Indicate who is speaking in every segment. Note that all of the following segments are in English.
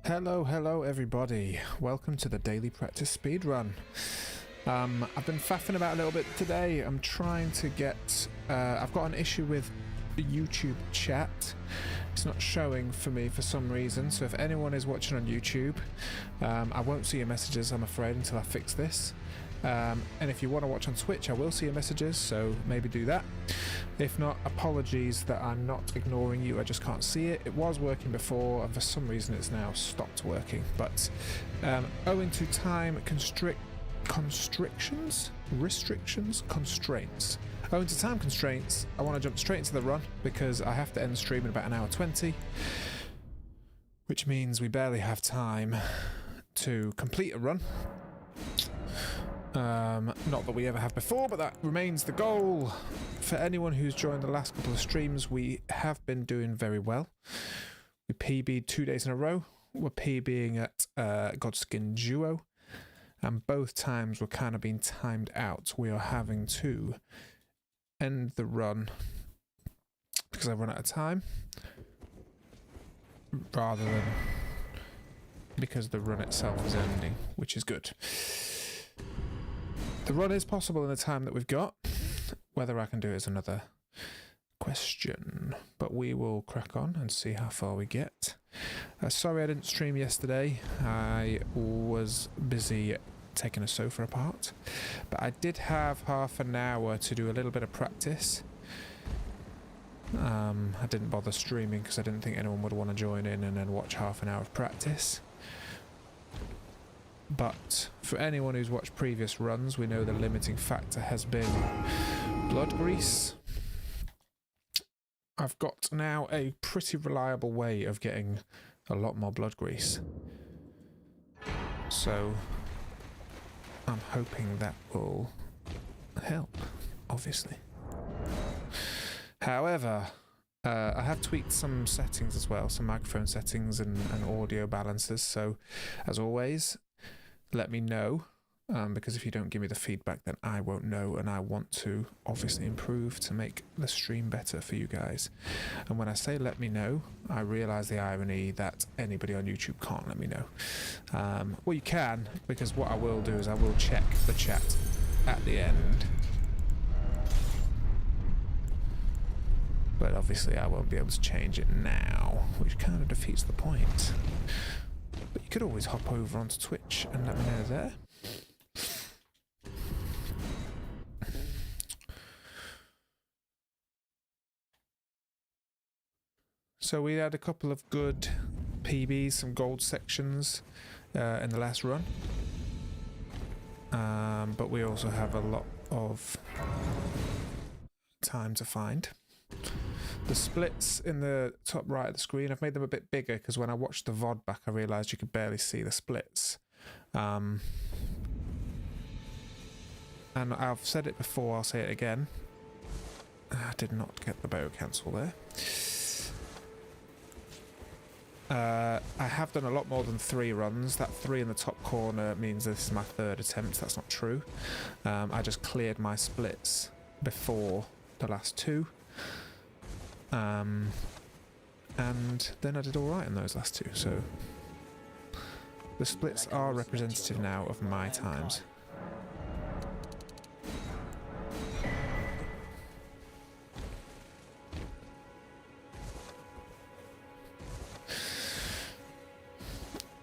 Speaker 1: Hello everybody. Welcome to the Daily Practice Speedrun. I've been faffing about a little bit today. I'm trying to get... I've got an issue with YouTube chat. It's not showing for me for some reason, so if anyone is watching on YouTube, I won't see your messages, I'm afraid, until I fix this. And if you want to watch on Twitch, I will see your messages, so maybe do that. If not, apologies that I'm not ignoring you, I just can't see it. It was working before, and for some reason it's now stopped working. But owing to time constraints. Owing to time constraints, I want to jump straight into the run, because I have to end the stream in about an hour 20, which means we barely have time to complete a run. Not that we ever have before, but that remains the goal. For anyone who's joined the last couple of streams, we have been doing very well. We PB'd 2 days in a row. We're PBing at Godskin Duo, and both times we're kind of being timed out. We are having to end the run because I've run out of time, rather than because the run itself is ending, which is good. The run is possible in the time that we've got. Whether I can do it is another question, but we will crack on and see how far we get. Sorry I didn't stream yesterday. I was busy taking a sofa apart, but I did have half an hour to do a little bit of practice. I didn't bother streaming because I didn't think anyone would want to join in and then watch half an hour of practice. But for anyone who's watched previous runs, we know the limiting factor has been blood grease. I've got now a pretty reliable way of getting a lot more blood grease, so I'm hoping that will help, obviously. However, I have tweaked some settings as well, some microphone settings and audio balances, so as always, let me know, because if you don't give me the feedback, then I won't know, and I want to obviously improve to make the stream better for you guys. And when I say let me know, I realise the irony that anybody on YouTube can't let me know. Well, you can, because what I will do is I will check the chat at the end. But obviously I won't be able to change it now, which kind of defeats the point. But you could always hop over onto Twitch and let me know there. So we had a couple of good PBs, some gold sections in the last run. But we also have a lot of time to find. The splits in the top right of the screen, I've made them a bit bigger because when I watched the VOD back I realised you could barely see the splits. And I've said it before, I'll say it again. I did not get the bow cancel there. I have done a lot more than 3 runs. That 3 in the top corner means this is my 3rd attempt. That's not true. I just cleared my splits before the last 2. And then I did alright in those last 2, so the splits are representative now of my times.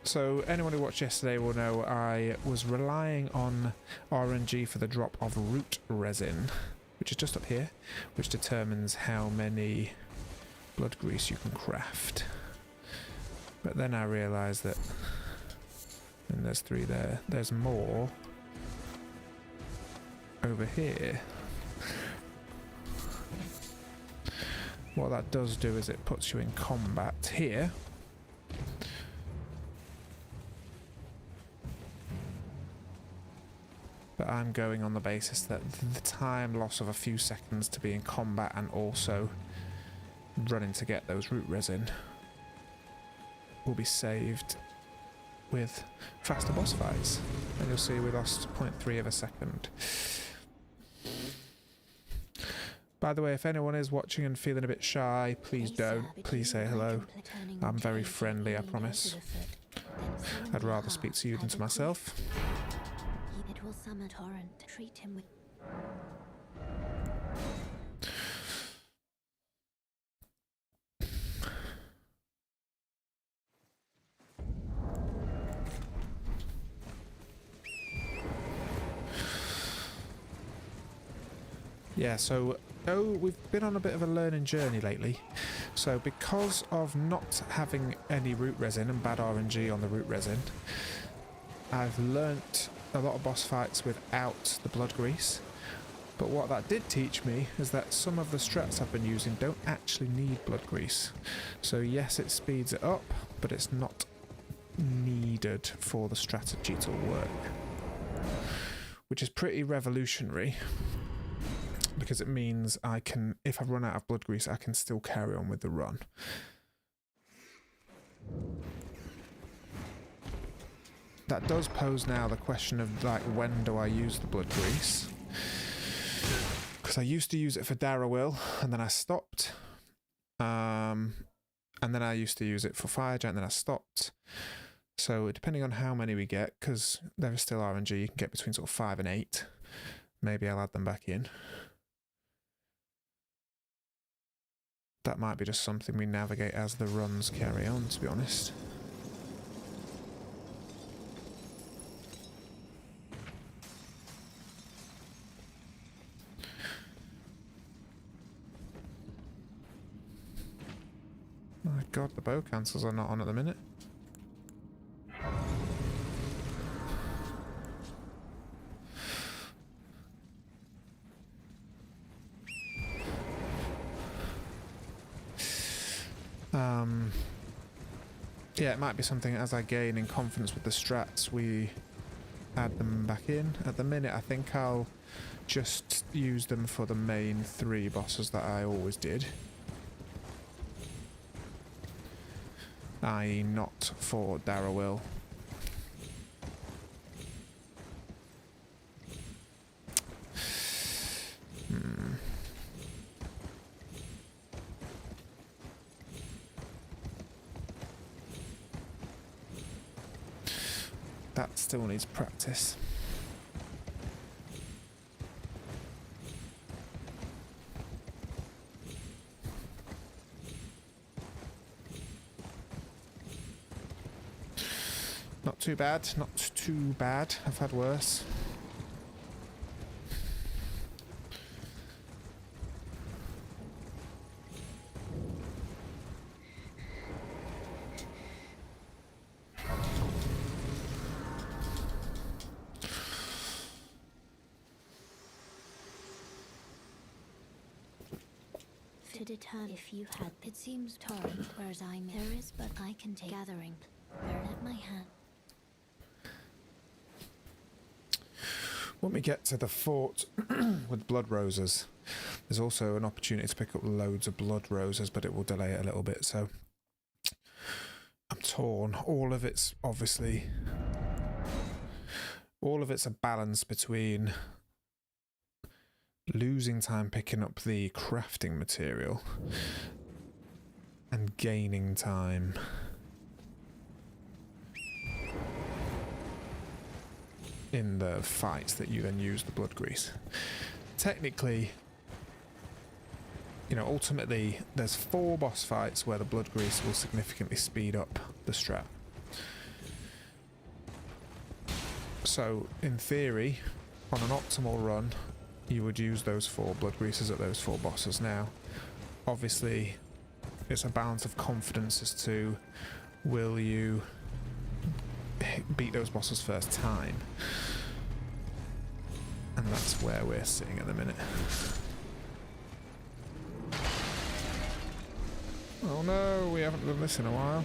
Speaker 1: So anyone who watched yesterday will know I was relying on RNG for the drop of root resin, which is just up here, which determines how many blood grease you can craft. But then I realised that, and there's 3 there, there's more over here. What that does do is it puts you in combat here. But I'm going on the basis that the time loss of a few seconds to be in combat and also running to get those root resin will be saved with faster boss fights. And you'll see we lost 0.3 of a second. By the way, if anyone is watching and feeling a bit shy, please don't. Please say hello. I'm very friendly, I promise. I'd rather speak to you than to myself.
Speaker 2: It will summon torrent. Treat him with.
Speaker 1: Yeah, so we've been on a bit of a learning journey lately. So because of not having any root resin and bad RNG on the root resin, I've learnt a lot of boss fights without the blood grease. But what that did teach me is that some of the strats I've been using don't actually need blood grease. So yes, it speeds it up, but it's not needed for the strategy to work. Which is pretty revolutionary, because it means I can, if I run out of blood grease, I can still carry on with the run. That does pose now the question of, like, when do I use the blood grease? Because I used to use it for Darrowil, and then I stopped. And then I used to use it for Fire Giant, and then I stopped. So depending on how many we get, because there is still RNG, you can get between sort of 5 and 8. Maybe I'll add them back in. That might be just something we navigate as the runs carry on, to be honest. My god, the bow cancels are not on at the minute. Yeah, it might be something as I gain in confidence with the strats, we add them back in. At the minute, I think I'll just use them for the main 3 bosses that I always did. I.e. not for Darrowil. That still needs practice. Not too bad, not too bad. I've had worse.
Speaker 2: To determine if you had, it seems torrent, whereas there is, but I can take gathering. Burn at my hand.
Speaker 1: When we get to the fort with blood roses, there's also an opportunity to pick up loads of blood roses, but it will delay it a little bit, so I'm torn. All of it's a balance between losing time picking up the crafting material and gaining time in the fights that you then use the blood grease. Technically, you know, ultimately there's 4 boss fights where the blood grease will significantly speed up the strat. So in theory, on an optimal run, you would use those 4 blood greases at those 4 bosses. Now, obviously, it's a balance of confidence as to will you beat those bosses first time, and that's where we're sitting at the minute. Oh no, we haven't done this in a while.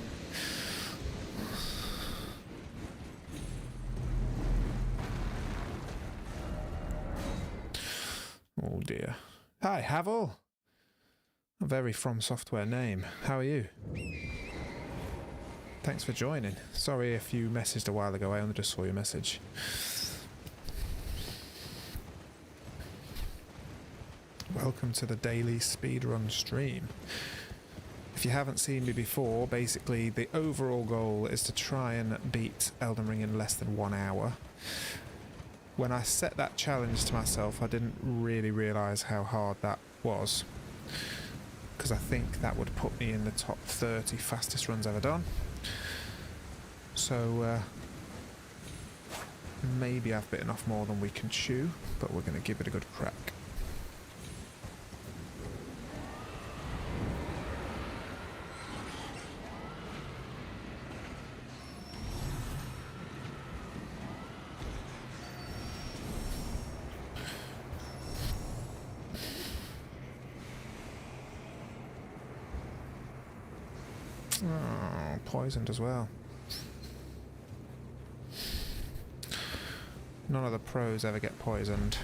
Speaker 1: Oh dear. Hi, Havel. A very From Software name. How are you? Thanks for joining. Sorry if you messaged a while ago, I only just saw your message. Welcome to the daily speedrun stream. If you haven't seen me before, basically the overall goal is to try and beat Elden Ring in less than 1 hour. When I set that challenge to myself, I didn't really realise how hard that was, because I think that would put me in the top 30 fastest runs ever done. So maybe I've bitten off more than we can chew, but we're going to give it a good crack. Oh, poisoned as well. None of the pros ever get poisoned.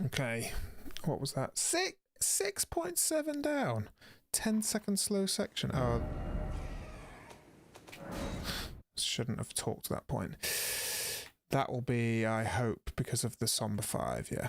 Speaker 1: Okay, what was that? 6.7 down. 10-second slow section. Oh, shouldn't have talked to that point. That will be, I hope, because of the Somber 5, yeah.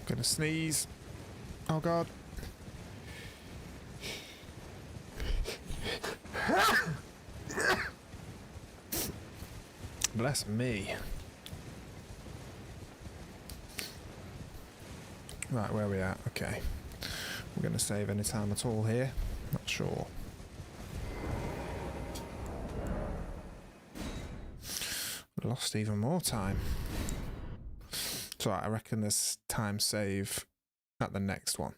Speaker 1: Gonna sneeze. Oh god. Bless me. Right, where are we at? Okay. We're gonna save any time at all here. Not sure. Lost even more time. So I reckon there's time save at the next one.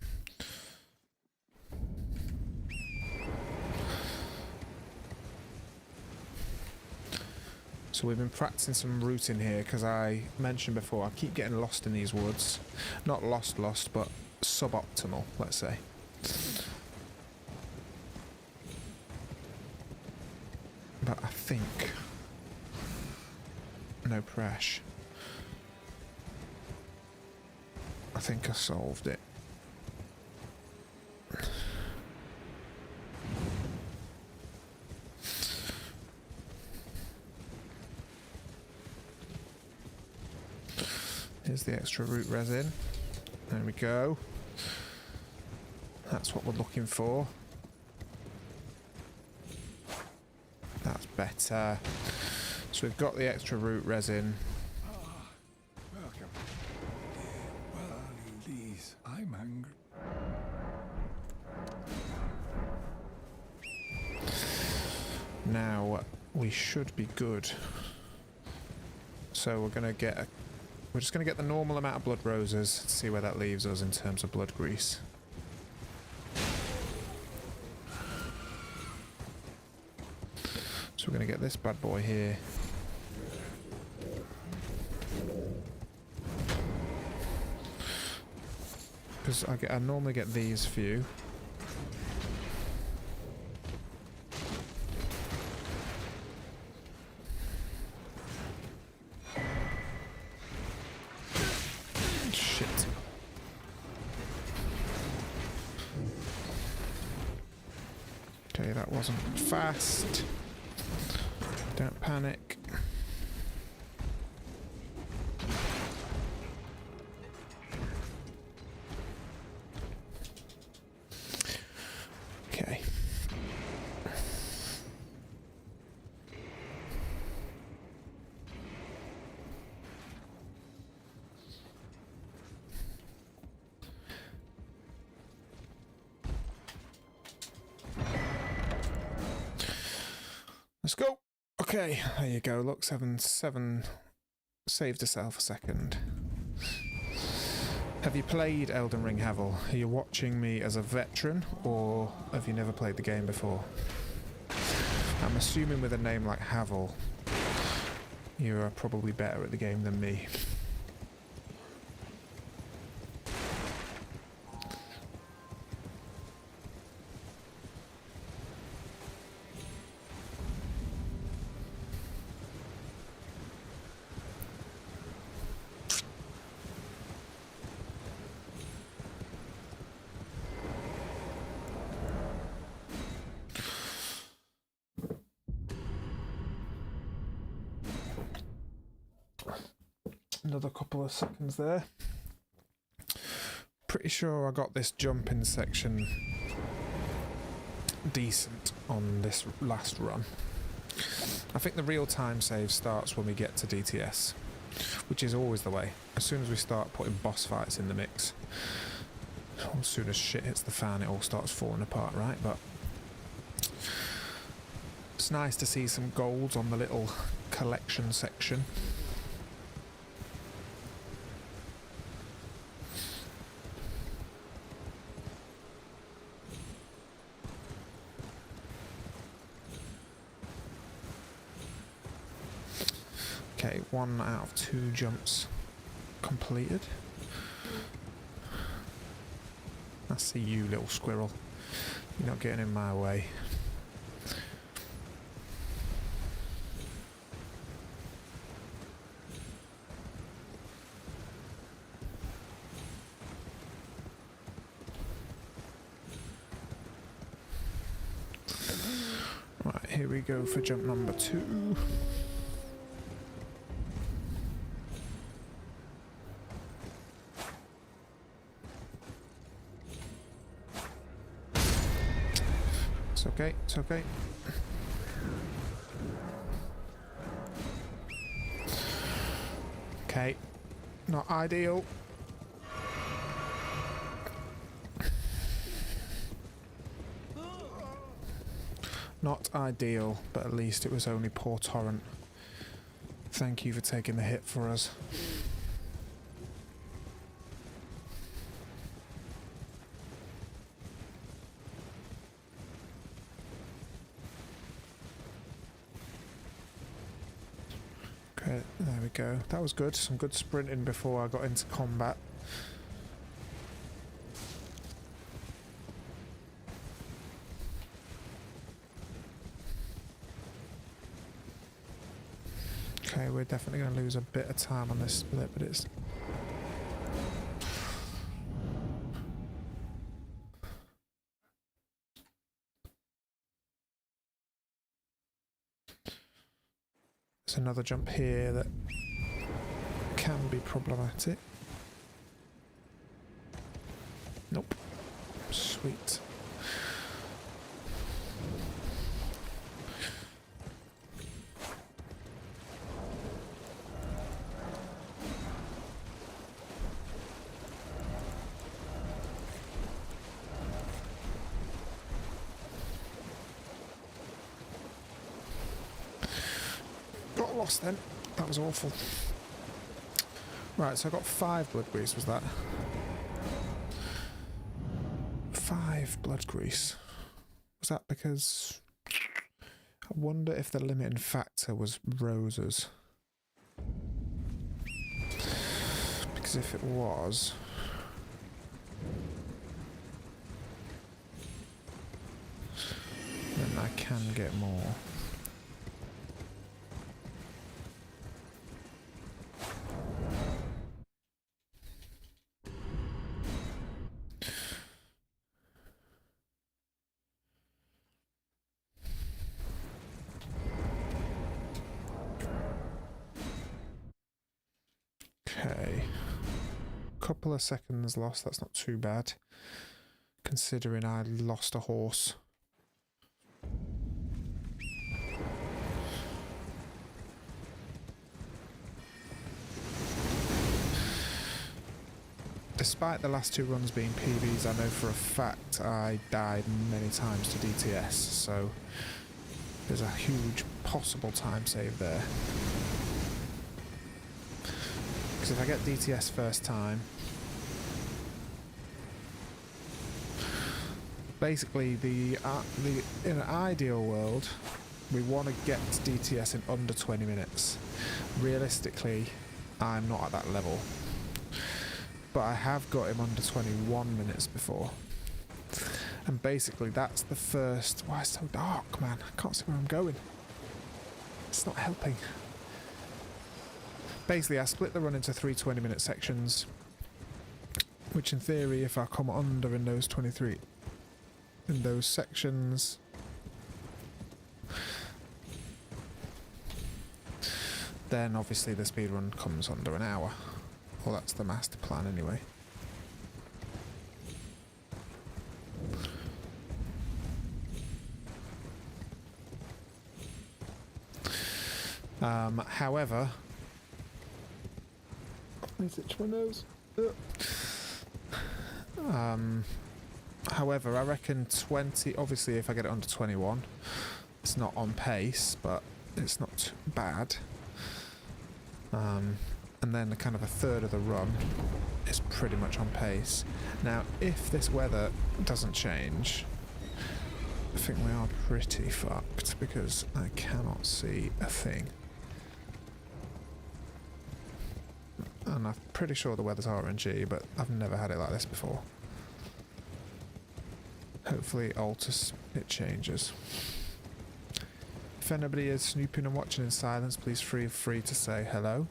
Speaker 1: So we've been practicing some routing here because I mentioned before I keep getting lost in these woods. Not lost, but suboptimal, let's say. But I think... no pressure. I think I solved it. Here's the extra root resin. There we go. That's what we're looking for. That's better. So we've got the extra root resin.
Speaker 3: Welcome. Well, please, I'm hungry.
Speaker 1: Now we should be good. So we're just gonna get the normal amount of blood roses to see where that leaves us in terms of blood grease. So we're gonna get this bad boy here. Because I normally get these few. Shit. Okay, that wasn't fast. Don't panic. Okay. Let's go. Okay, there you go. Look, 7 saved herself a second. Have you played Elden Ring, Havel? Are you watching me as a veteran, or have you never played the game before? I'm assuming with a name like Havel, you are probably better at the game than me. Another couple of seconds there. Pretty sure I got this jumping section decent on this last run. I think the real time save starts when we get to DTS, which is always the way. As soon as we start putting boss fights in the mix, as soon as shit hits the fan, it all starts falling apart, right? But it's nice to see some golds on the little collection section. Okay, 1 out of 2 jumps completed. I see you, little squirrel. You're not getting in my way. Right, here we go for jump number 2. It's okay, it's okay. Okay, not ideal. Not ideal, but at least it was only poor Torrent. Thank you for taking the hit for us. Okay, there we go. That was good. Some good sprinting before I got into combat. Okay, we're definitely going to lose a bit of time on this split, but it's... There's another jump here that can be problematic. Nope. Sweet. Got lost then. That was awful. Right, so I got 5 blood grease, was that? 5 blood grease. Was that because... I wonder if the limiting factor was roses. Because if it was... then I can get more. Okay, couple of seconds lost, that's not too bad, considering I lost a horse. Despite the last 2 runs being PBs, I know for a fact I died many times to DTS, so There's a huge possible time save there. Because if I get DTS first time, basically in an ideal world, we want to get DTS in under 20 minutes. Realistically, I'm not at that level. But I have got him under 21 minutes before. And basically that's the first... Why it's so dark, man? I can't see where I'm going. It's not helping. Basically, I split the run into 3 20-minute sections, which in theory, if I come under in those sections, then obviously the speedrun comes under an hour. Well, that's the master plan anyway. However, please itch my nose. However, I reckon 20. Obviously, if I get it under 21, it's not on pace, but it's not too bad. And then kind of a third of the run is pretty much on pace. Now, if this weather doesn't change, I think we are pretty fucked because I cannot see a thing. And I'm pretty sure the weather's RNG, but I've never had it like this before. Hopefully it changes. If anybody is snooping and watching in silence, please feel free to say hello.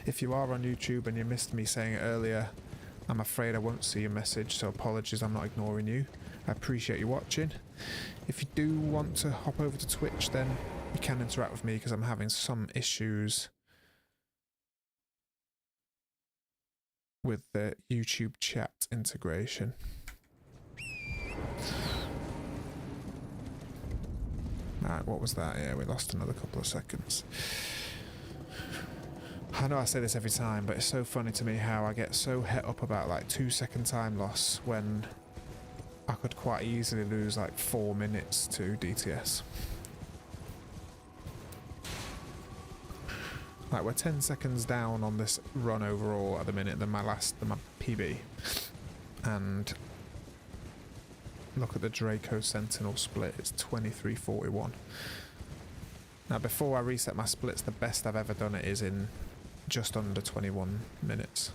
Speaker 1: If you are on YouTube and you missed me saying it earlier, I'm afraid I won't see your message, so apologies, I'm not ignoring you. I appreciate you watching. If you do want to hop over to Twitch, then you can interact with me because I'm having some issues with the YouTube chat integration. Alright, what was that? Yeah, we lost another couple of seconds. I know I say this every time, but it's so funny to me how I get so het up about like 2-second time loss when I could quite easily lose like 4 minutes to DTS. Like, we're 10 seconds down on this run overall at the minute than my PB. And look at the Draco Sentinel split, it's 23:41. Now, before I reset my splits, the best I've ever done it is in just under 21 minutes.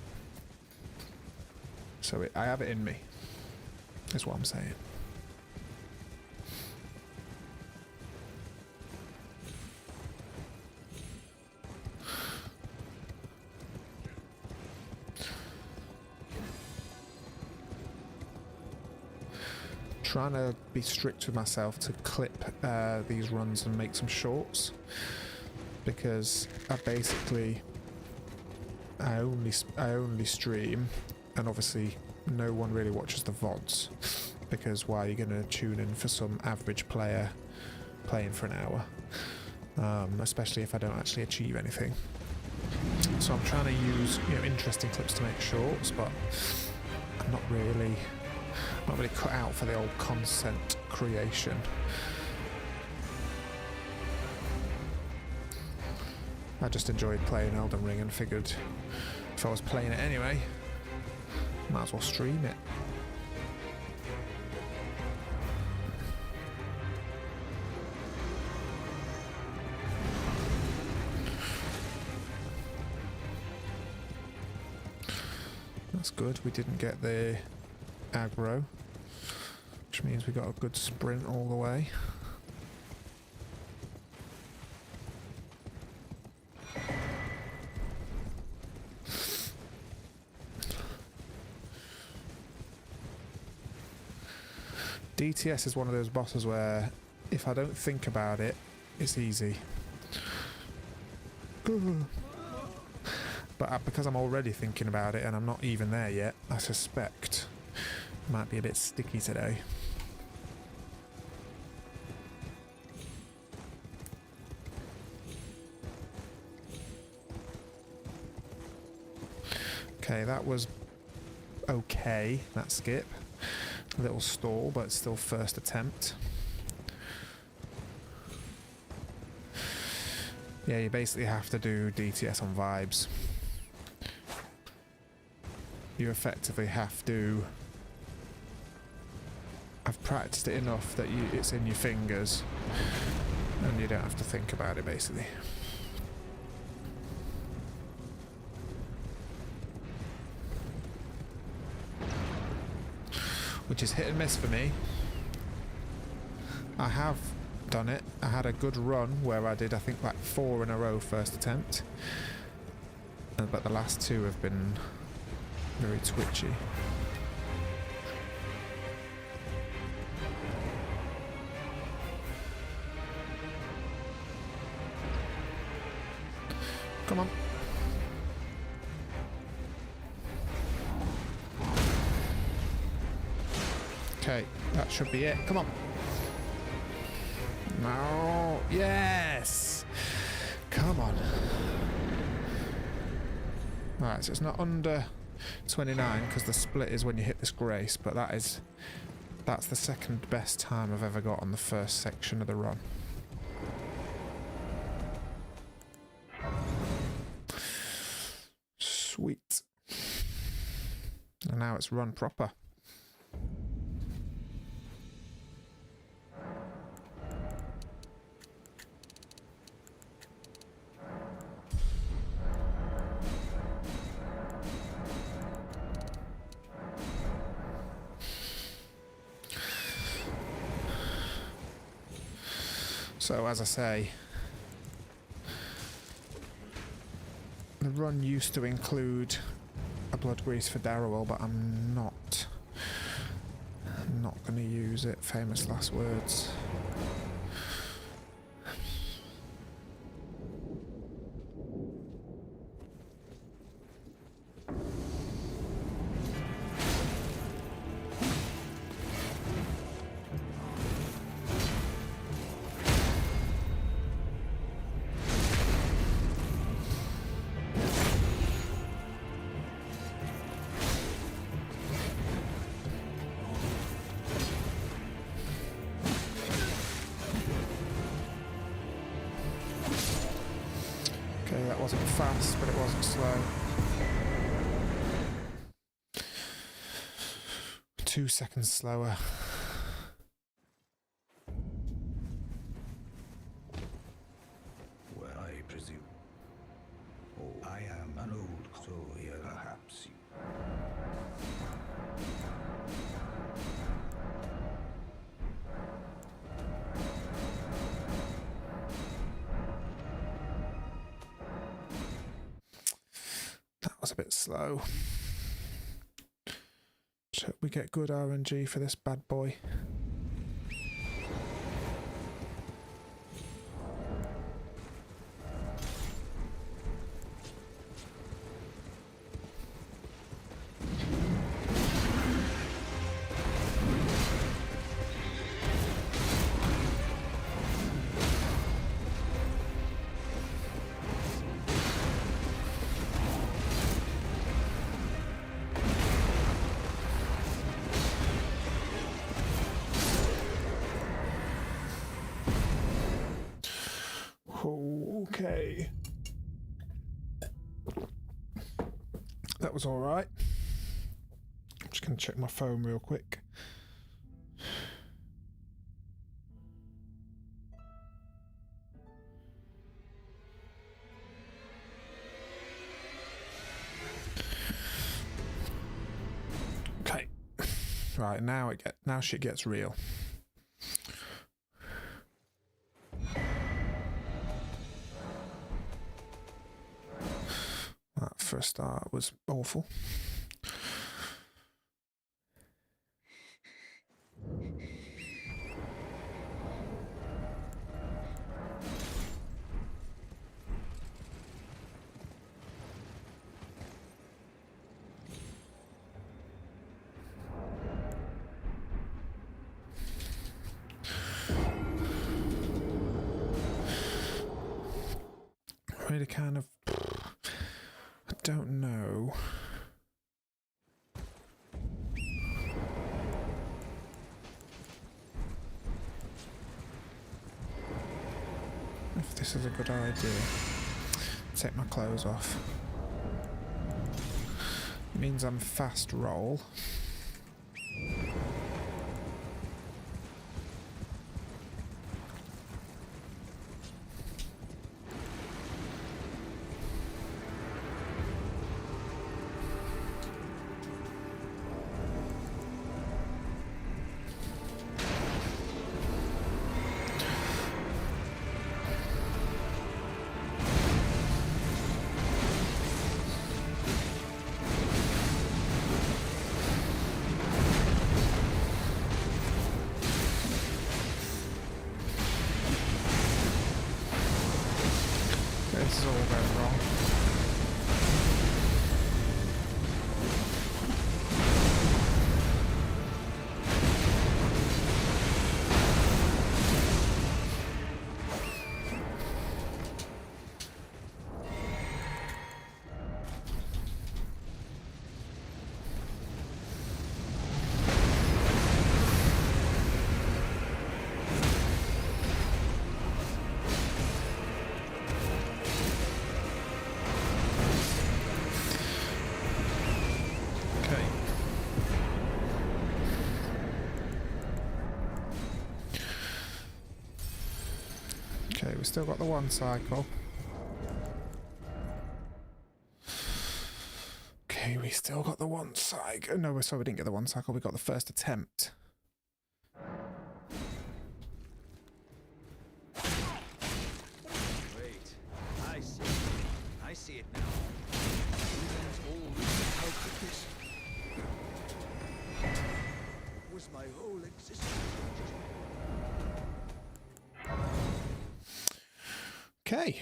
Speaker 1: So I have it in me, is what I'm saying. Trying to be strict with myself to clip these runs and make some shorts, because I only stream, and obviously no one really watches the VODs, because why are you going to tune in for some average player playing for an hour, especially if I don't actually achieve anything. So I'm trying to use interesting clips to make shorts, but I'm not really cut out for the old content creation. I just enjoyed playing Elden Ring and figured if I was playing it anyway, might as well stream it. That's good, we didn't get the aggro, which means we got a good sprint all the way. DTS is one of those bosses where if I don't think about it, it's easy. But because I'm already thinking about it and I'm not even there yet, I suspect it might be a bit sticky today. Okay, that was okay, that skip. A little stall, but it's still first attempt. Yeah, you basically have to do DTS on vibes. You effectively have to have practiced it enough that it's in your fingers and you don't have to think about it, basically. Which is hit and miss for me. I have done it. I had a good run where I did, I think, like 4 in a row first attempt. But the last 2 have been very twitchy. Come on. Okay, that should be it. Come on. No. Yes. Come on. Alright, so it's not under 29 because the split is when you hit this grace, but that's the second best time I've ever got on the first section of the run. Sweet. And now it's run proper. So, as I say, the run used to include a blood grease for Darrowell, but I'm not going to use it. Famous last words. Okay, that wasn't fast, but it wasn't slow. 2 seconds slower.
Speaker 3: Well, I presume. Oh, I am an old so here, perhaps you.
Speaker 1: That was a bit slow. Should we get good RNG for this bad boy? Okay. That was all right. I'm just going to check my phone real quick. Okay. Right, now shit gets real. That first start was awful. Really kind of, I don't know. if this is a good idea. Take my clothes off. It means I'm fast roll. This is all going wrong. Okay, we still got the one cycle. Okay, we still got the one cycle. No, sorry, we didn't get the one cycle. We got the first attempt.
Speaker 4: Wait, I see it. I see it now. Elden's old. How could this? Was my whole existence?
Speaker 1: Okay.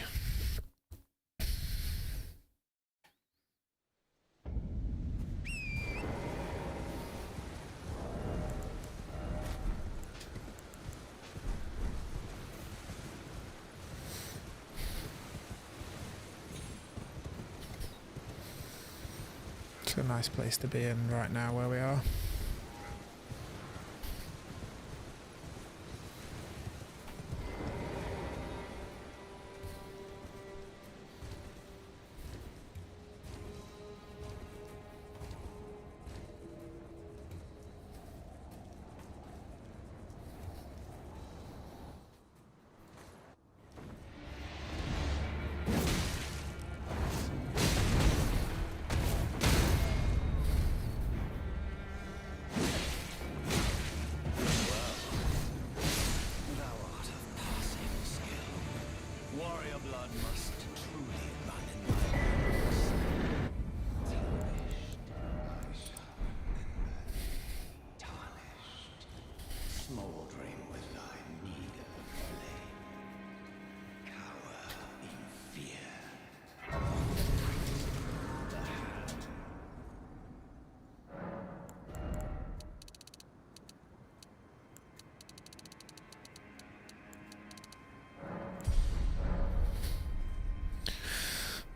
Speaker 1: It's a nice place to be in right now where we are.
Speaker 4: Warrior blood must truly run in my veins. Tarnished, smoldering with thy meager flame. Cower in fear. The hand.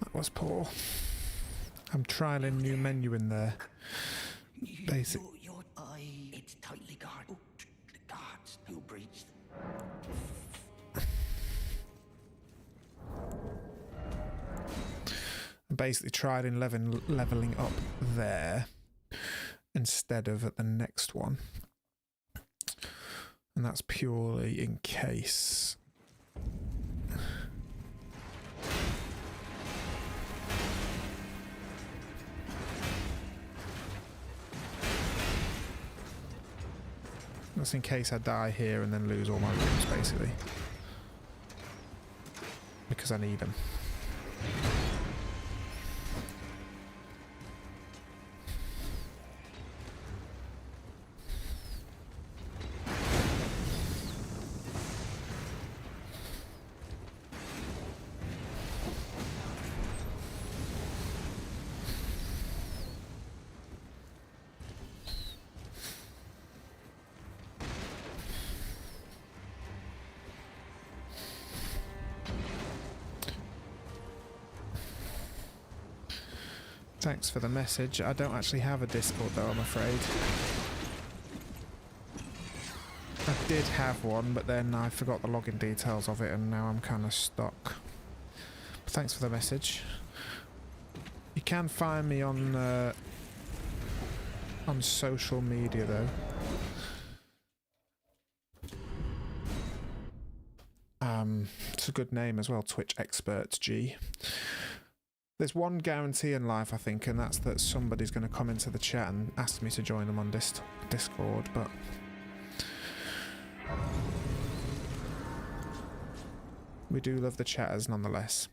Speaker 1: That was poor. I'm trialing new menu in there. Basic.
Speaker 4: Your eye, it's tightly guarded. The guards, you breached.
Speaker 1: I basically tried in leveling up there instead of at the next one. And that's purely in case. That's in case I die here and then lose all my rooms, basically. Because I need them. Thanks for the message. I don't actually have a Discord though, I'm afraid. did have one, but then I forgot the login details of it, and now I'm kind of stuck. Thanks for the message. You can find me on social media though. It's a good name as well, Twitch Experts G. There's one guarantee in life, I think, and that's that somebody's going to come into the chat and ask me to join them on Discord, but we do love the chatters nonetheless.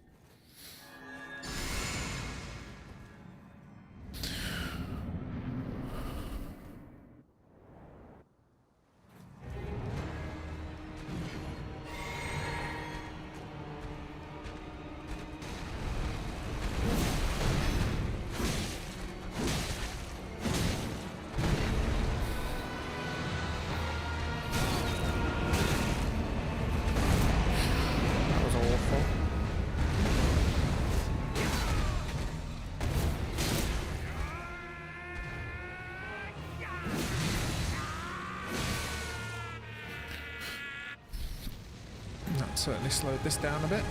Speaker 1: Certainly slowed this down a bit.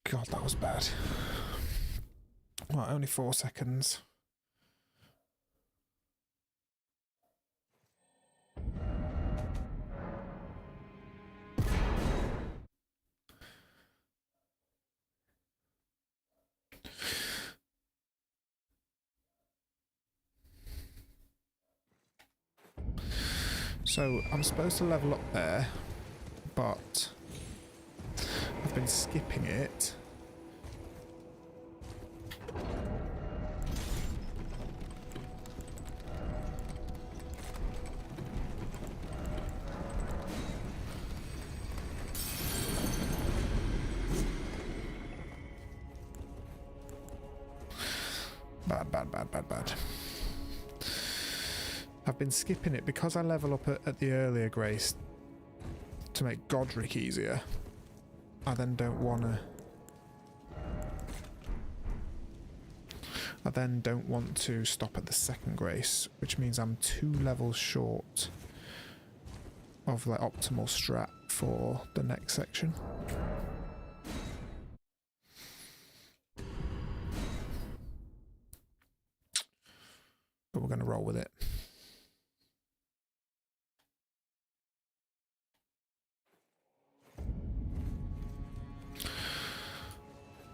Speaker 1: God, that was bad. Well, only 4 seconds. So I'm supposed to level up there, but I've been skipping it. Bad. I've been skipping it because I level up at the earlier grace to make Godric easier. I then don't want to stop at the second grace, which means I'm 2 levels short of like optimal strat for the next section. But we're going to roll with it.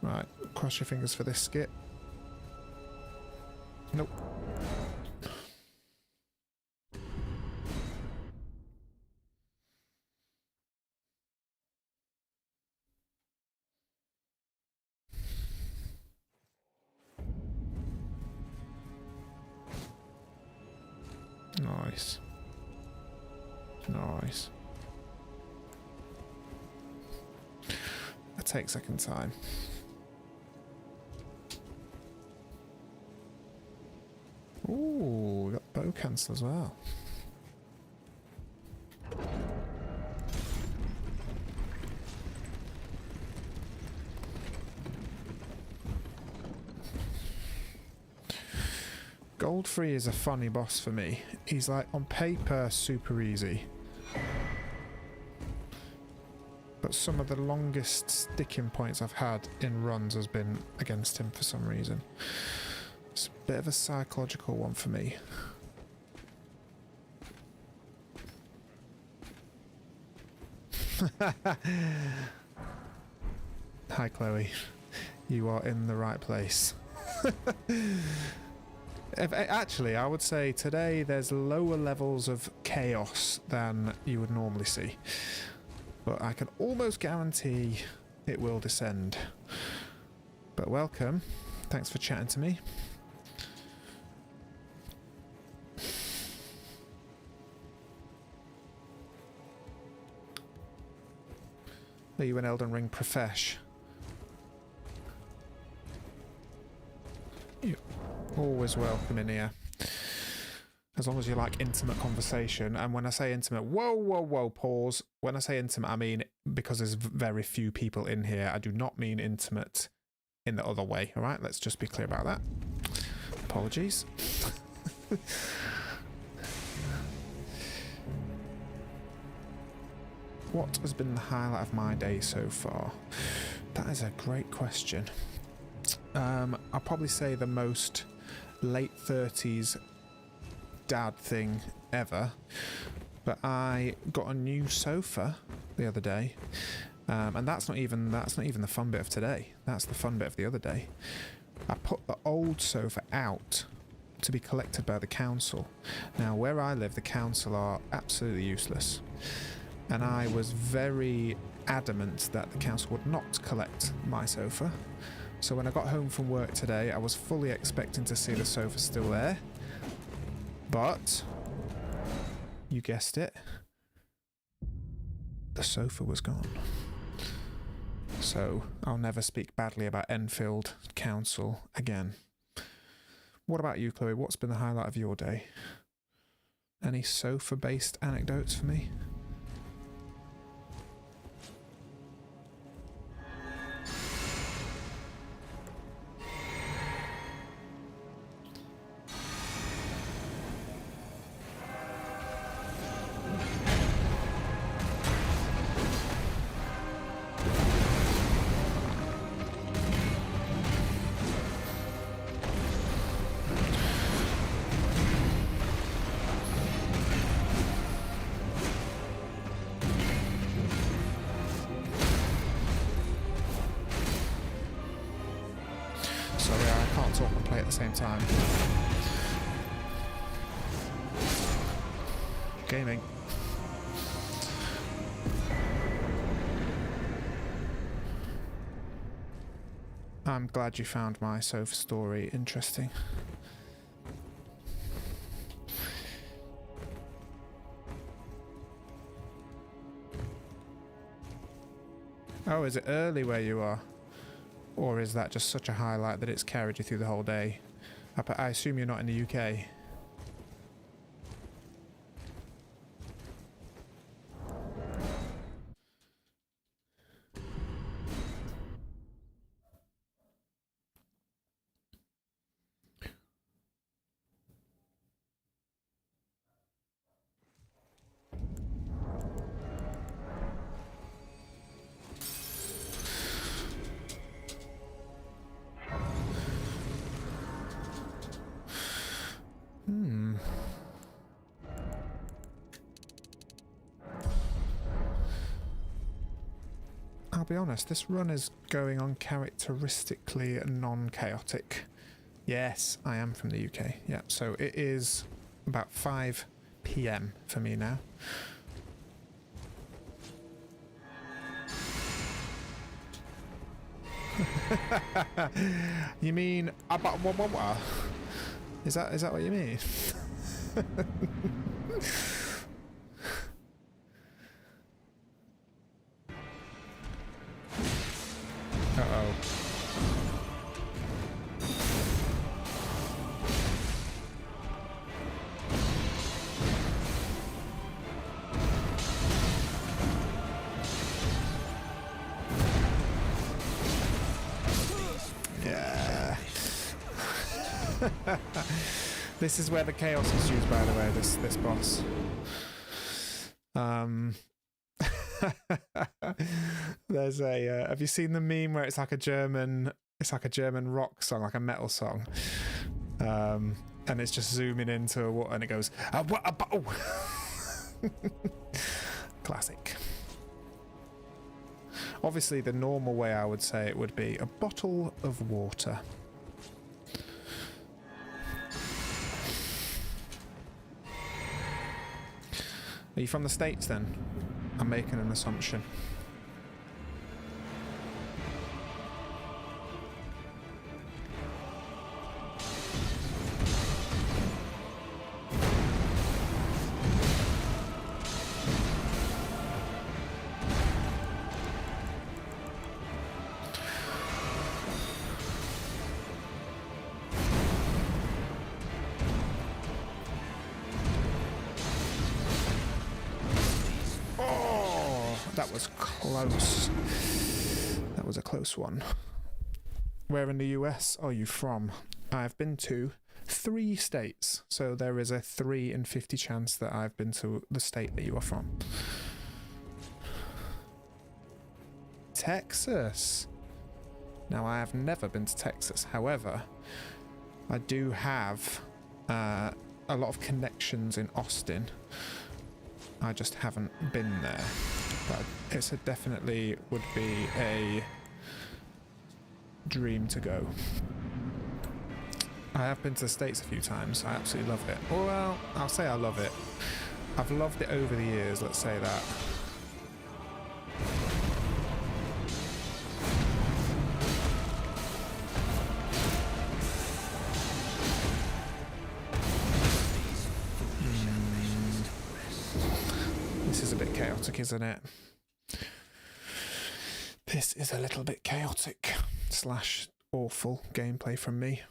Speaker 1: Right, cross your fingers for this skip. Nope. Nice. Nice. That takes second time. Ooh, we got bow cancel as well. Goldfree is a funny boss for me. He's like on paper super easy, but some of the longest sticking points I've had in runs has been against him for some reason. It's a bit of a psychological one for me. Hi Chloe, you are in the right place. Actually, I would say today there's lower levels of chaos than you would normally see, but I can almost guarantee it will descend. But welcome, thanks for chatting to me. Are you an Elden Ring profesh? You're always welcome in here. As long as you like intimate conversation. And when I say intimate, whoa, pause. When I say intimate, I mean because there's very few people in here. I do not mean intimate in the other way, all right? Let's just be clear about that. Apologies. What has been the highlight of my day so far? That is a great question. I'll probably say the most late 30s dad thing ever, but I got a new sofa the other day, and that's not even the fun bit of today. That's the fun bit of the other day. I put the old sofa out to be collected by the council. Now, where I live, the council are absolutely useless, and I was very adamant that the council would not collect my sofa. So when I got home from work today, I was fully expecting to see the sofa still there, but you guessed it, the sofa was gone. So I'll never speak badly about Enfield Council again. What about you, Chloe? What's been the highlight of your day? Any sofa-based anecdotes for me? Sorry, I can't talk and play at the same time. Gaming. I'm glad you found my sofa story interesting. Oh, is it early where you are? Or is that just such a highlight that it's carried you through the whole day? I assume you're not in the UK. I'll be honest, this run is going on characteristically non-chaotic. Yes, I am from the UK. Yeah, so it is about 5 PM for me now. You mean about what? Is that what you mean? Uh-oh. Yeah. This is where the chaos is used, by the way, this boss. There's a have you seen the meme where it's like a German rock song, like a metal song, and it's just zooming into a water and it goes classic. Obviously the normal way I would say it would be a bottle of water. Are you from the States then? I'm making an assumption. That was close. That was a close one. Where in the US are you from? I've been to 3 states, so there is a 3 in 50 chance that I've been to the state that you are from. Texas. Now, I have never been to Texas. However, I do have a lot of connections in Austin. I just haven't been there. But it's definitely would be a dream to go. I have been to the States a few times. I absolutely love it. Well, I'll say I love it. I've loved it over the years, let's say that. This is a bit chaotic, isn't it? This is a little bit chaotic / awful gameplay from me.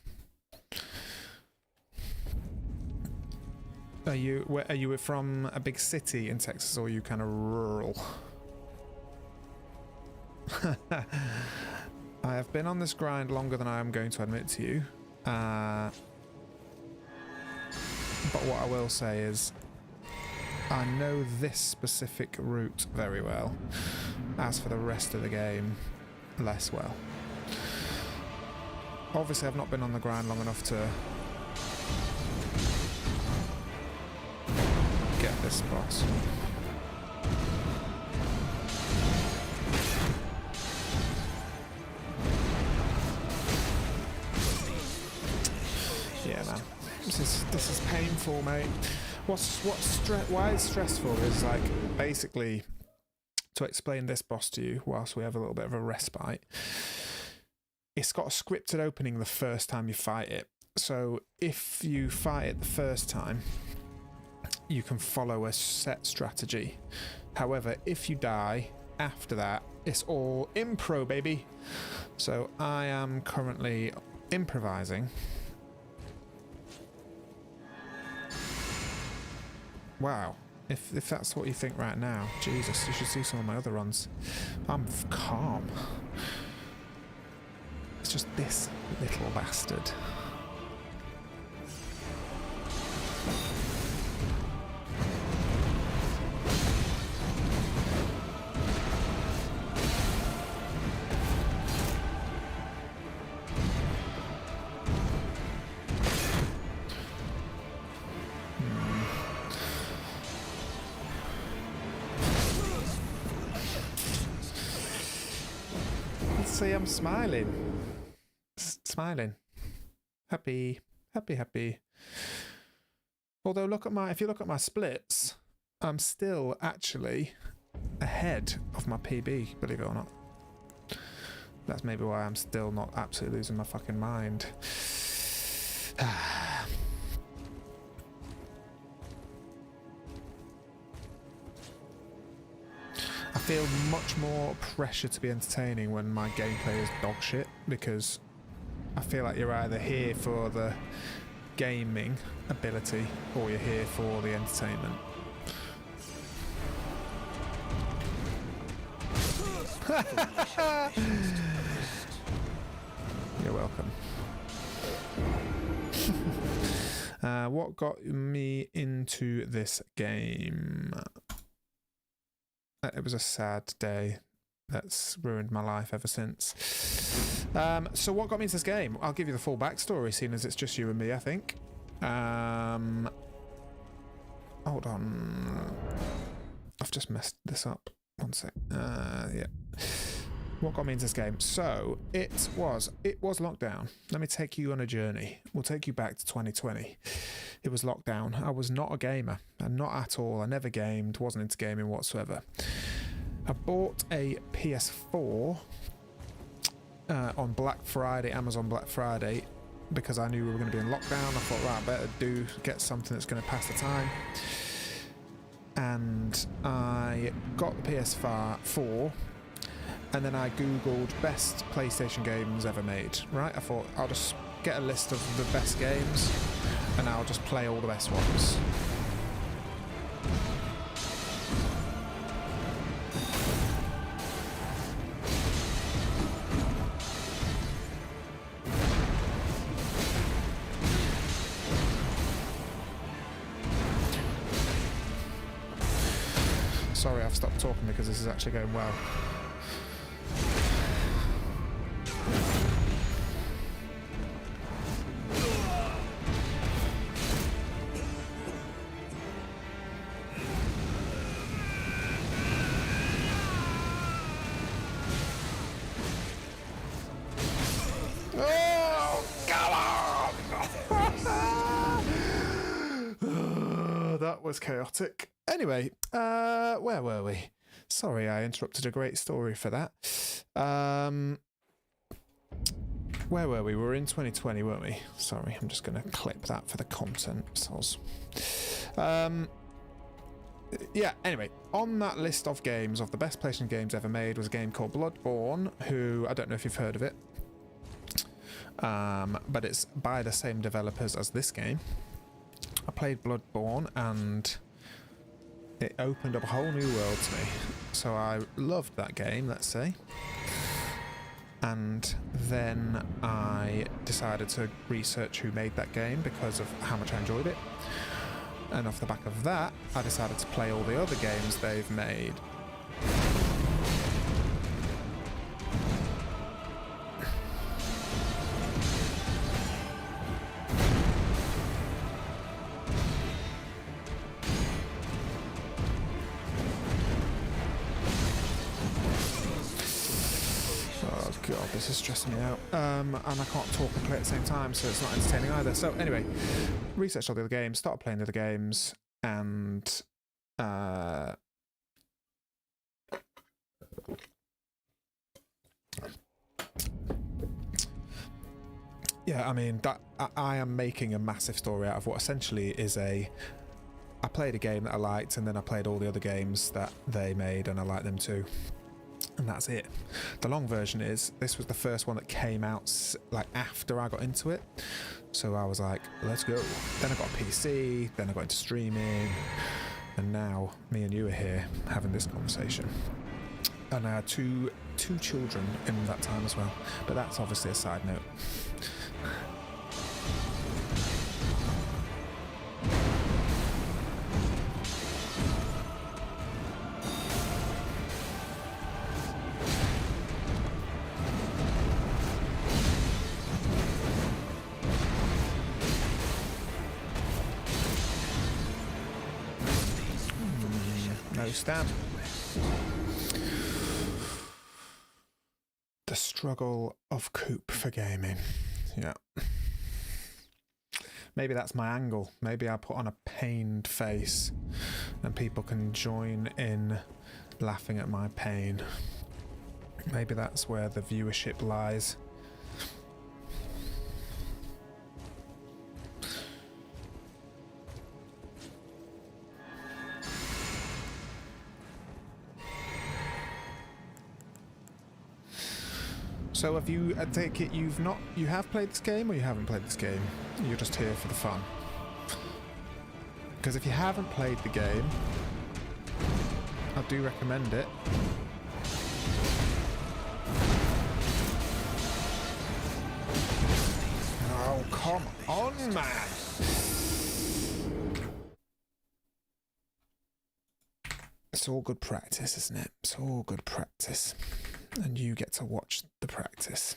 Speaker 1: Are you from a big city in Texas, or are you kind of rural? I have been on this grind longer than I am going to admit to you. But what I will say is I know this specific route very well. As for the rest of the game, less well. Obviously, I've not been on the grind long enough to get this boss. Yeah, man. This is painful, mate. Why it's stressful is, like, basically, to explain this boss to you whilst we have a little bit of a respite, it's got a scripted opening the first time you fight it. So if you fight it the first time, you can follow a set strategy. However, if you die after that, it's all impro, baby. So I am currently improvising. Wow. If that's what you think right now, Jesus, you should see some of my other runs. I'm calm. It's just this little bastard. See, I'm smiling. Smiling. Happy. Although if you look at my splits, I'm still actually ahead of my PB, believe it or not. That's maybe why I'm still not absolutely losing my fucking mind. I feel much more pressure to be entertaining when my gameplay is dog shit, because I feel like you're either here for the gaming ability or you're here for the entertainment. You're welcome. What got me into this game? It was a sad day that's ruined my life ever since. So what got me into this game? I'll give you the full backstory, seeing as it's just you and me, I think. Hold on. I've just messed this up. One sec. Yeah. What got me into this game? So it was lockdown. Let me take you on a journey. We'll take you back to 2020. It was lockdown. I was not a gamer, and not at all. I never gamed, wasn't into gaming whatsoever. I bought a PS4 on Black Friday, Amazon Black Friday, because I knew we were going to be in lockdown. I thought, right, I better get something that's going to pass the time. And I got the PS4, and then I googled best PlayStation games ever made, right? I thought I'll just get a list of the best games and I'll just play all the best ones. Sorry, I've stopped talking because this is actually going well. Oh, come on! That was chaotic. Anyway, where were we? Sorry, I interrupted a great story for that. Where were we? We were in 2020, weren't we? Sorry, I'm just going to clip that for the content. Soz. Yeah, anyway, on that list of games, of the best PlayStation games ever made, was a game called Bloodborne, who, I don't know if you've heard of it, but it's by the same developers as this game. I played Bloodborne and it opened up a whole new world to me. So I loved that game, let's say. And then I decided to research who made that game because of how much I enjoyed it. And off the back of that, I decided to play all the other games they've made. God, this is stressing me out. And I can't talk and play at the same time, so it's not entertaining either. So anyway, researched all the other games, started playing the other games, and yeah, I mean, that I am making a massive story out of what essentially is I played a game that I liked, and then I played all the other games that they made, and I liked them too. And that's it. The long version is, this was the first one that came out like after I got into it. So I was like, let's go. Then I got a PC, then I got into streaming, and now me and you are here having this conversation. And I had two children in that time as well. But that's obviously a side note. Stab. The struggle of Coop for gaming. Yeah. Maybe that's my angle. Maybe I put on a pained face and people can join in laughing at my pain. Maybe that's where the viewership lies. So have you, I take it you have played this game, or you haven't played this game? You're just here for the fun. Because if you haven't played the game, I do recommend it. Oh, come on, man! It's all good practice, isn't it? It's all good practice. And you get to watch the practice.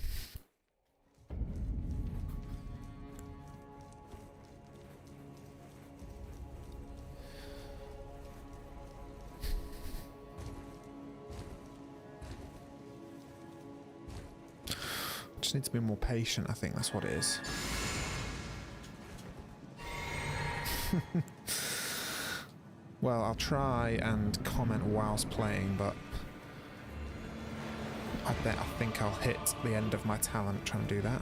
Speaker 1: Just need to be more patient, I think that's what it is. Well, I'll try and comment whilst playing, but I think I'll hit the end of my talent trying to do that.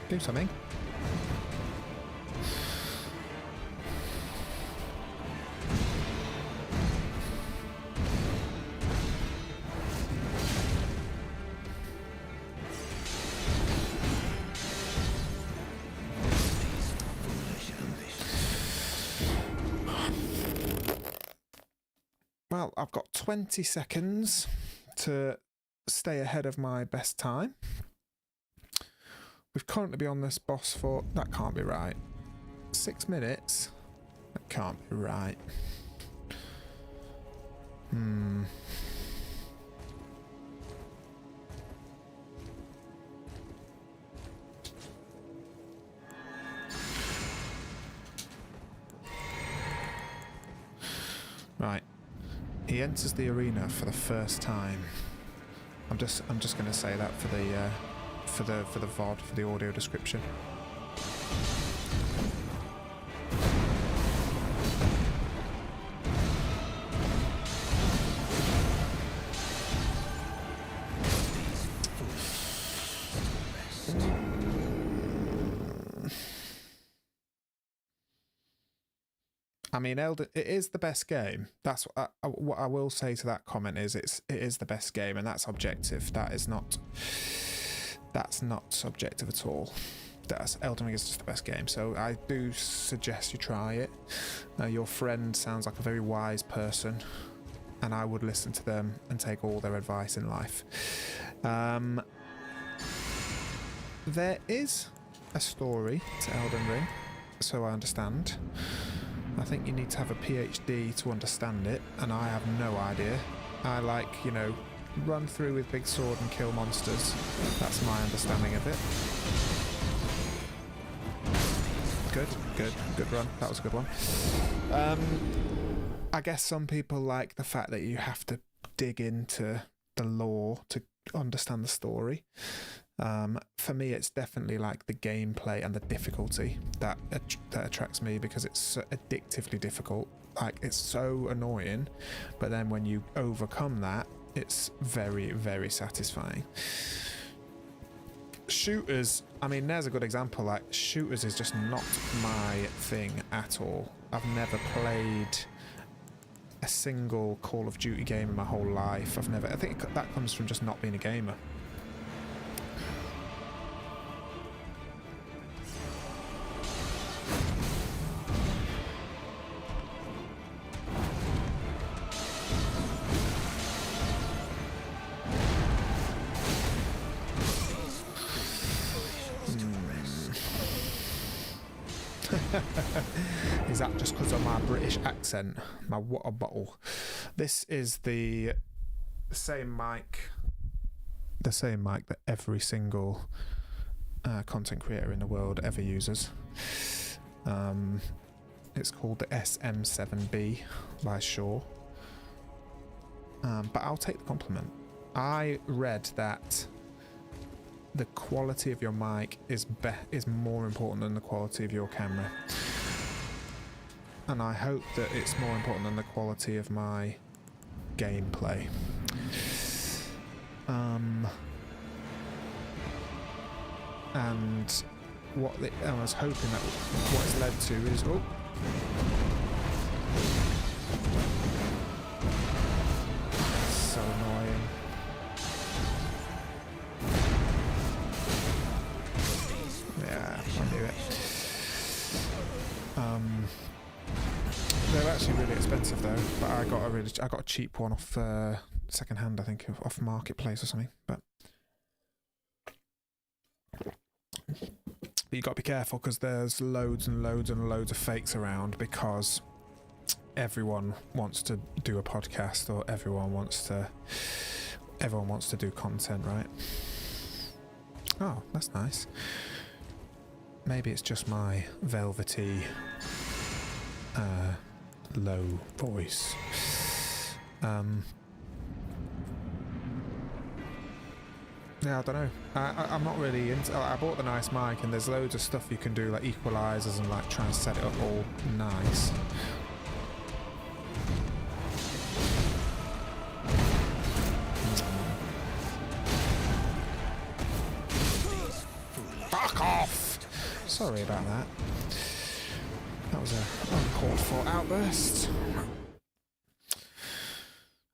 Speaker 1: Do something. Well, I've got 20 seconds to stay ahead of my best time. We've currently been on this boss for... That can't be right. 6 minutes? That can't be right. Right. He enters the arena for the first time. I'm just going to say that for the VOD, for the audio description. I mean, Elden, it is the best game. That's what I will say to that comment is it is the best game, and that's objective. That's not subjective at all. Elden Ring is just the best game. So I do suggest you try it. Your friend sounds like a very wise person, and I would listen to them and take all their advice in life. There is a story to Elden Ring, so I understand. I think you need to have a PhD to understand it, and I have no idea. I run through with big sword and kill monsters. That's my understanding of it. Good run. That was a good one. I guess some people like the fact that you have to dig into the lore to understand the story. For me, it's definitely like the gameplay and the difficulty that attracts me, because it's so addictively difficult. Like, it's so annoying, but then when you overcome that, it's very, very satisfying. Shooters, I mean, there's a good example. Like, shooters is just not my thing at all. I've never played a single Call of Duty game in my whole life. I think that comes from just not being a gamer. Is that just because of my British accent? My water bottle. This is the same mic that every single content creator in the world ever uses. It's called the SM7B by Shaw. But I'll take the compliment. I read that the quality of your mic is more important than the quality of your camera. And I hope that it's more important than the quality of my gameplay. And I was hoping that what it's led to is... Oh! So annoying. Yeah, I knew it. They're actually really expensive though, but I got a cheap one off second hand, I think, off Marketplace or something. But you got to be careful, because there's loads and loads and loads of fakes around, because everyone wants to do a podcast, or everyone wants to do content, right? Oh, that's nice. Maybe it's just my velvety low voice. Yeah, I don't know. I'm not really into... I bought the nice mic, and there's loads of stuff you can do, like equalizers and like try and set it up all nice. Fuck off! Sorry about that. That was a uncalled for outburst.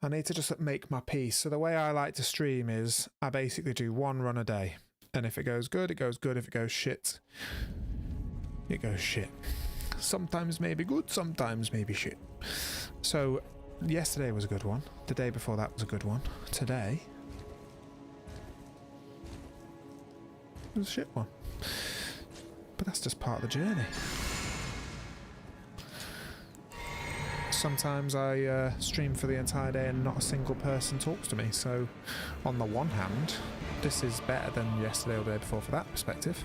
Speaker 1: I need to just make my peace. So the way I like to stream is I basically do one run a day. And if it goes good, it goes good. If it goes shit, it goes shit. Sometimes maybe good, sometimes maybe shit. So Yesterday was a good one. The day before that was a good one. Today was a shit one. But that's just part of the journey. Sometimes I stream for the entire day and not a single person talks to me. So on the one hand, this is better than yesterday or the day before for that perspective.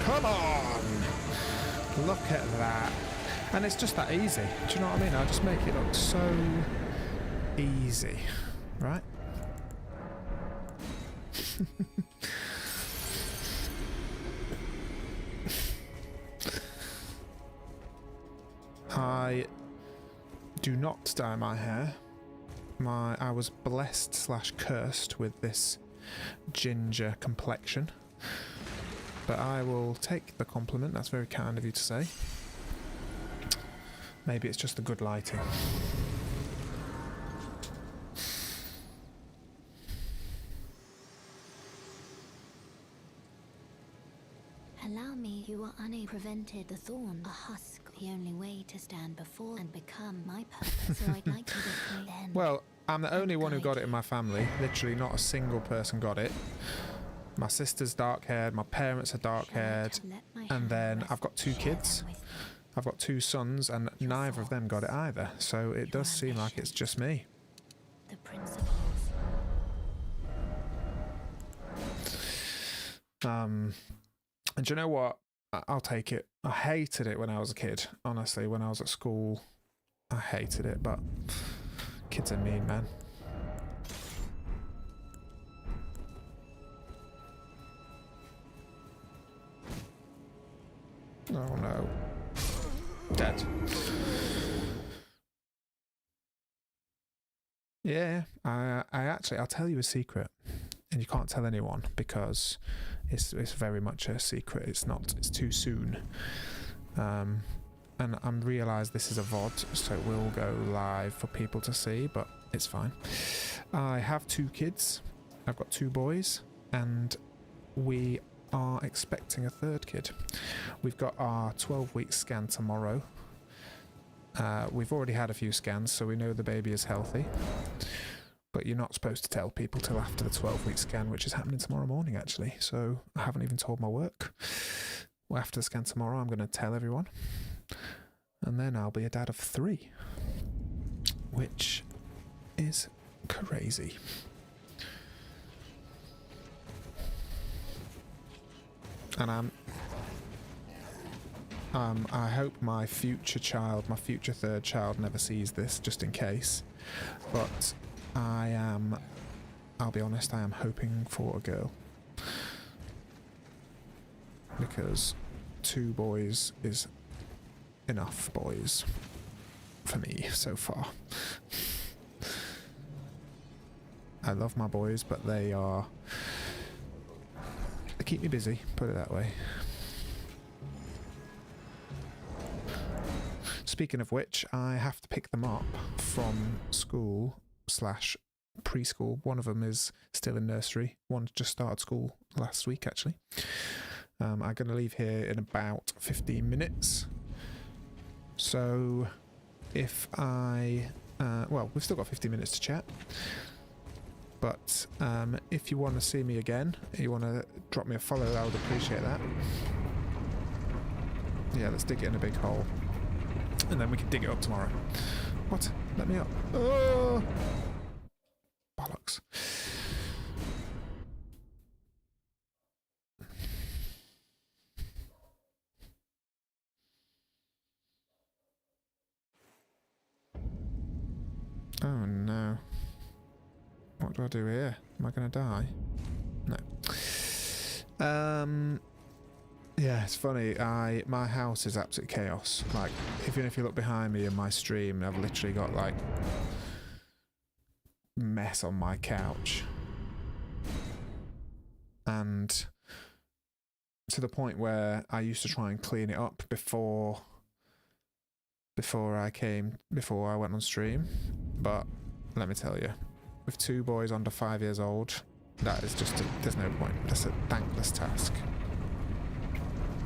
Speaker 1: Come on! Look at that. And it's just that easy. Do you know what I mean? I just make it look so easy. Right? I do not dye my hair. I was blessed / cursed with this ginger complexion. But I will take the compliment. That's very kind of you to say. Maybe it's just the good lighting.
Speaker 2: Allow me, you are unable prevented the thorn, a husk, the only way to stand before and become my purpose. So I'd like to defeat then.
Speaker 1: Well, I'm the only one who got it in my family. Literally not a single person got it. My sister's dark haired, my parents are dark haired, and then I've got 2 kids. I've got 2 sons, and neither of them got it either. So it does seem like it's just me.
Speaker 2: The principles.
Speaker 1: And do you know what? I'll take it. I hated it when I was a kid. Honestly, when I was at school, I hated it. But kids are mean, man. Oh no. Dead. Yeah, I'll tell you a secret. And you can't tell anyone because it's very much a secret. It's too soon. And I realise this is a VOD, so it will go live for people to see, but it's fine. I have 2 kids. I've got 2 boys, and we are expecting a 3rd kid. We've got our 12-week scan tomorrow. We've already had a few scans, so we know the baby is healthy. But you're not supposed to tell people till after the 12-week scan, which is happening tomorrow morning, actually. So I haven't even told my work. Well, after the scan tomorrow, I'm going to tell everyone. And then I'll be a dad of 3. Which is crazy. And I hope my future 3rd child never sees this, just in case. But I'll be honest, I am hoping for a girl. Because 2 boys is enough boys for me so far. I love my boys, but they keep me busy, put it that way. Speaking of which, I have to pick them up from school / preschool. One of them is still in nursery. One just started school last week, actually. I'm going to leave here in about 15 minutes. So if well, we've still got 15 minutes to chat. But if you want to see me again, you want to drop me a follow, I would appreciate that. Yeah, let's dig it in a big hole. And then we can dig it up tomorrow. What? Let me up. Oh! Bollocks. Oh no. What do I do here? Am I going to die? No. Yeah, it's funny. My house is absolute chaos. Like, even if you look behind me in my stream, I've literally got like mess on my couch, and to the point where I used to try and clean it up before I went on stream. But let me tell you, with 2 boys under 5 years old, that is just there's no point. That's a thankless task.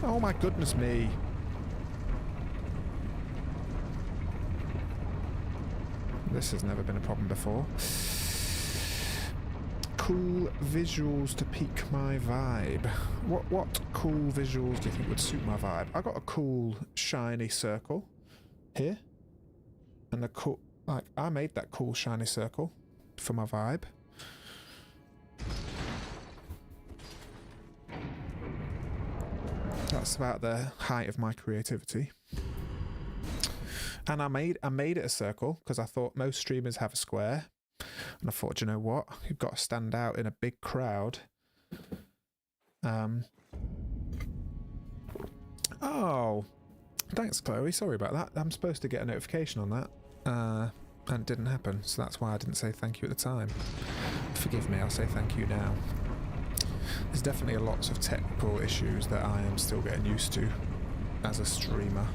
Speaker 1: Oh my goodness me. This has never been a problem before. Cool visuals to pique my vibe. What cool visuals do you think would suit my vibe? I got a cool shiny circle here. And a cool, like, I made that cool shiny circle for my vibe. That's about the height of my creativity. And I made it a circle because I thought most streamers have a square. And I thought, you know what? You've got to stand out in a big crowd. Oh, thanks, Chloe. Sorry about that. I'm supposed to get a notification on that. And it didn't happen. So that's why I didn't say thank you at the time. Forgive me, I'll say thank you now. There's definitely lots of technical issues that I am still getting used to as a streamer.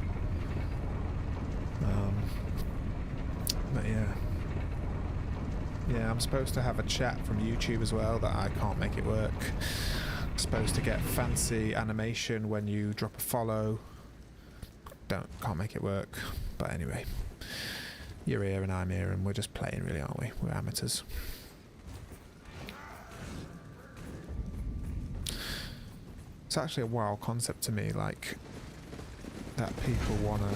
Speaker 1: But yeah. Yeah, I'm supposed to have a chat from YouTube as well, that I can't make it work. I'm supposed to get fancy animation when you drop a follow. Can't make it work. But anyway, you're here and I'm here and we're just playing really, aren't we? We're amateurs. It's actually a wild concept to me, like, that people want to...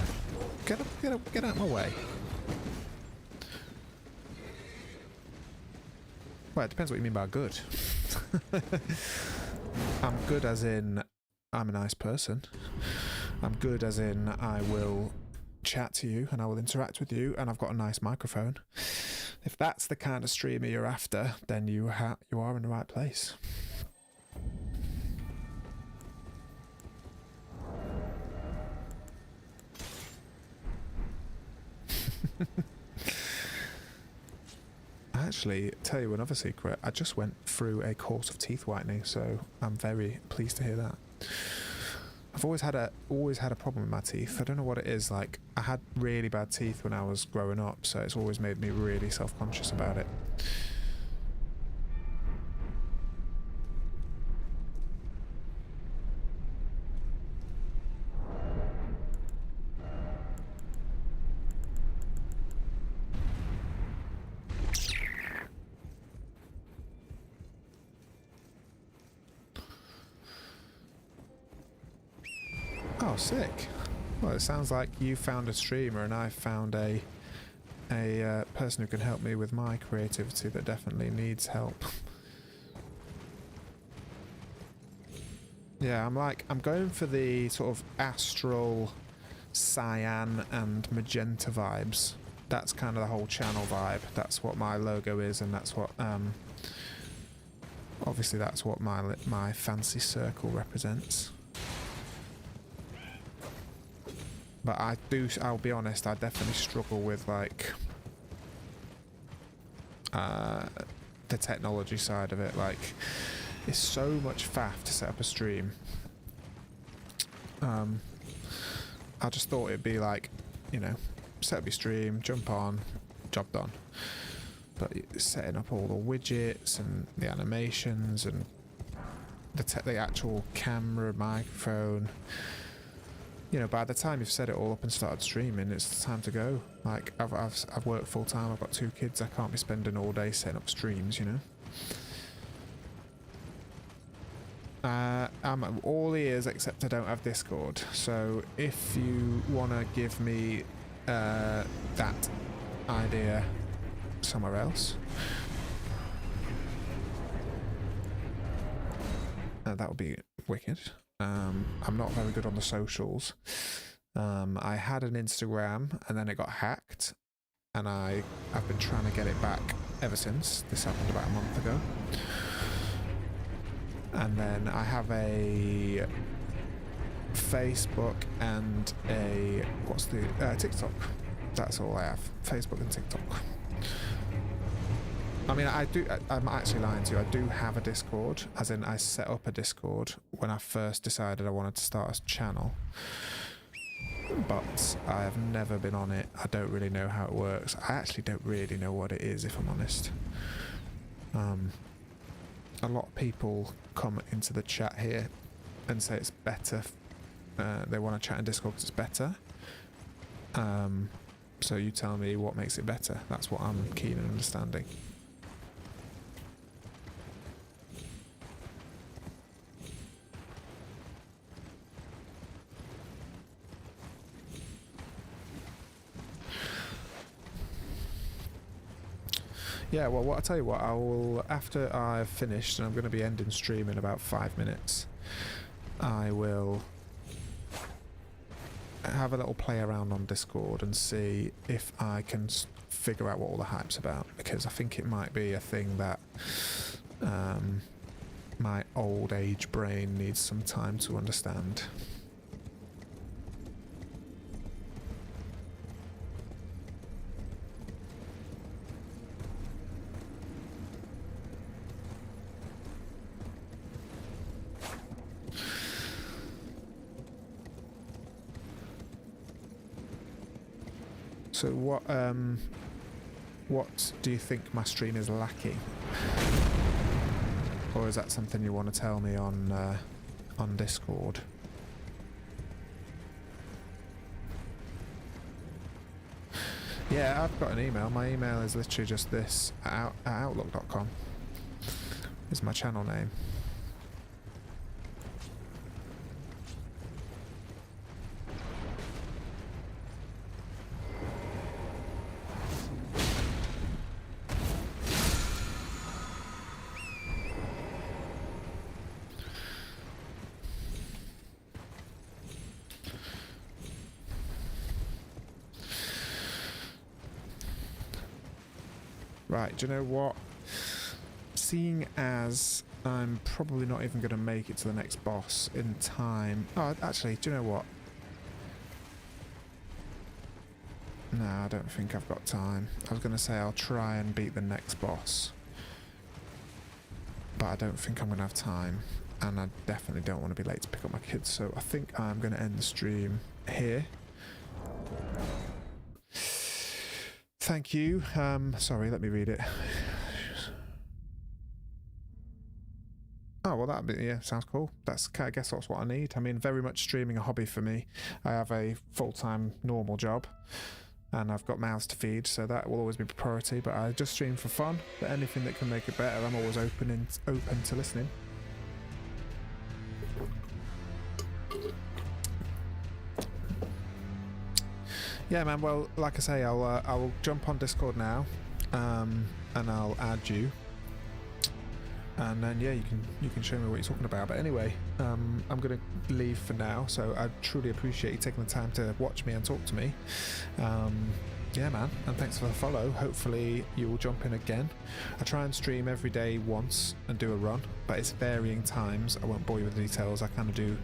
Speaker 1: Get out of my way. Well, it depends what you mean by good. I'm good as in I'm a nice person. I'm good as in I will chat to you and I will interact with you and I've got a nice microphone. If that's the kind of streamer you're after, then you are in the right place. Actually, tell you another secret. I just went through a course of teeth whitening, so I'm very pleased to hear that. I've always had a problem with my teeth. I don't know what it is. Like, I had really bad teeth when I was growing up, so it's always made me really self-conscious about it. Oh, sick. Well, it sounds like you found a streamer and I found a person who can help me with my creativity that definitely needs help. Yeah, I'm going for the sort of astral, cyan and magenta vibes. That's kind of the whole channel vibe. That's what my logo is, and that's what obviously that's what my fancy circle represents. But I'll be honest, I definitely struggle with, like, the technology side of it. Like, it's so much faff to set up a stream. I just thought it'd be like, you know, set up your stream, jump on, job done. But setting up all the widgets and the animations and the actual camera, microphone... You know, by the time you've set it all up and started streaming, it's time to go. Like, I've worked full time. I've got 2 kids. I can't be spending all day setting up streams. You know. I'm all ears except I don't have Discord. So if you want to give me that idea somewhere else, that would be wicked. I'm not very good on the socials. I had an Instagram and then it got hacked, and I've been trying to get it back ever since. This happened about a month ago. And then I have a Facebook and a TikTok. That's all I have. Facebook and TikTok. I mean, I'm actually lying to you. I do have a Discord, as in I set up a Discord when I first decided I wanted to start a channel. But I have never been on it. I don't really know how it works. I actually don't really know what it is, if I'm honest. A lot of people come into the chat here and say it's better. They want to chat in Discord because it's better. So you tell me what makes it better. That's what I'm keen in understanding. Yeah, well, I'll tell you what, I will, after I've finished, and I'm going to be ending stream in about 5 minutes, I will have a little play around on Discord and see if I can figure out what all the hype's about, because I think it might be a thing that my old age brain needs some time to understand. So what do you think my stream is lacking? Or is that something you want to tell me on Discord? Yeah, I've got an email. My email is literally just this, at outlook.com. Is my channel name. Right, do you know what? Seeing as I'm probably not even going to make it to the next boss in time... Oh, actually, do you know what? No, I don't think I've got time. I was going to say I'll try and beat the next boss. But I don't think I'm going to have time. And I definitely don't want to be late to pick up my kids. So I think I'm going to end the stream here. Thank you. Sorry, let me read it. Oh, well, that'd be, yeah, sounds cool. I guess that's what I need. I mean, very much streaming a hobby for me. I have a full-time normal job and I've got mouths to feed, so that will always be priority, but I just stream for fun. But anything that can make it better, I'm always open to listening. Yeah, man. Well, like I say, I'll jump on Discord now, and I'll add you, and then yeah, you can show me what you're talking about. But anyway, I'm gonna leave for now. So I truly appreciate you taking the time to watch me and talk to me. Yeah, man, and thanks for the follow. Hopefully you will jump in again. I try and stream every day once and do a run, but it's varying times. I won't bore you with the details. I kind of do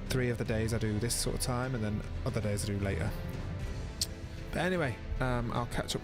Speaker 1: 3 of the days I do this sort of time, and then other days I do later. But anyway, I'll catch up with you